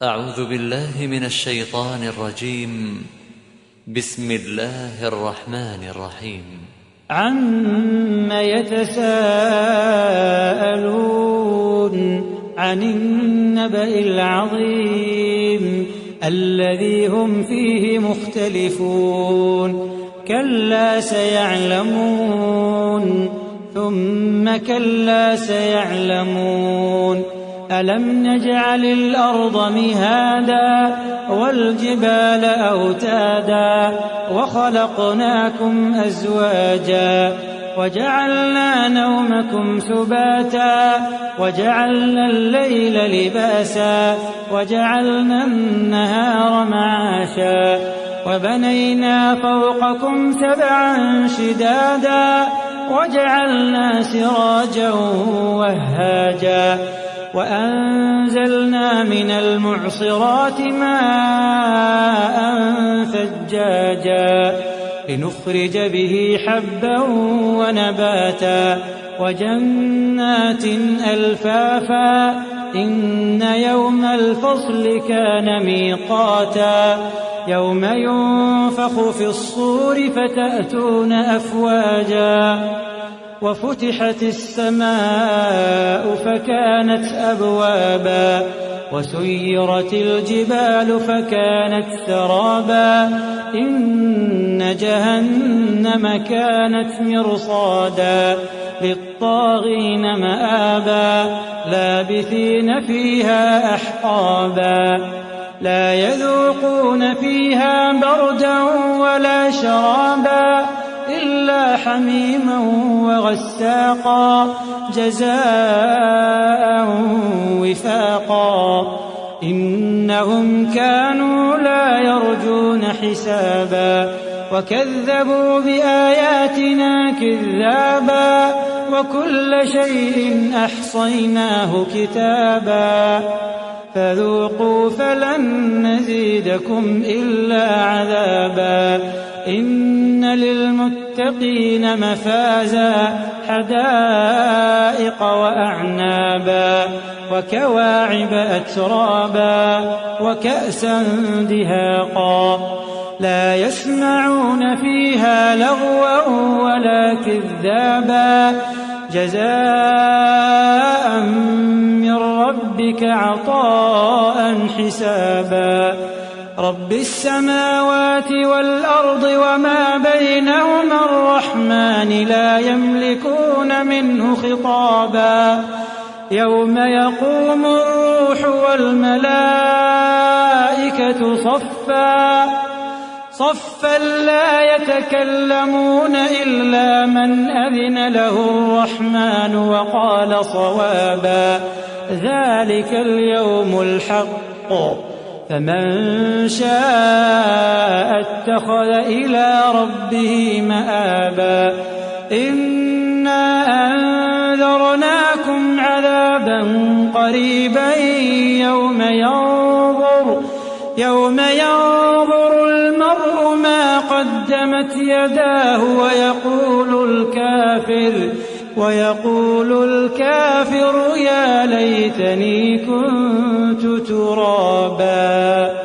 أعوذ بالله من الشيطان الرجيم. بسم الله الرحمن الرحيم. عم يتساءلون عن النبأ العظيم الذي هم فيه مختلفون كلا سيعلمون ثم كلا سيعلمون ألم نجعل الأرض مهادا والجبال أوتادا وخلقناكم أزواجا وجعلنا نومكم سباتا وجعلنا الليل لباسا وجعلنا النهار معاشا وبنينا فوقكم سبعا شدادا وجعلنا سراجا وهاجا وأنزلنا من المعصرات ماء ثجاجا لنخرج به حبا ونباتا وجنات ألفافا إن يوم الفصل كان ميقاتا يوم ينفخ في الصور فتأتون أفواجا وفتحت السماء فكانت أبوابا وسيرت الجبال فكانت سرابا إن جهنم كانت مرصادا للطاغين مآبا لابثين فيها أحقابا لا يذوقون فيها بردا ولا شرابا إلا حميما وغساقا جزاء وفاقا إنهم كانوا لا يرجون حسابا وكذبوا بآياتنا كذابا وكل شيء أحصيناه كتابا فذوقوا فلن نزيدكم إلا عذابا إن للمتقين مفازا حدائق وأعنابا وكواعب أترابا وكأسا دهاقا لا يسمعون فيها لغوا ولا كذابا جزاء من ربك عطاء حسابا رب السماوات والأرض وما بينهما الرحمن لا يملكون منه خطابا يوم يقوم الروح والملائكة صفا لا يتكلمون إلا من أذن له الرحمن وقال صوابا ذلك اليوم الحق فمن شاء اتخذ إلى ربه مآبا إنا أنذرناكم عذابا قريبا يوم ينظر المرء ما قدمت يداه ويقول الكافر يا ليتني كنت ترابا.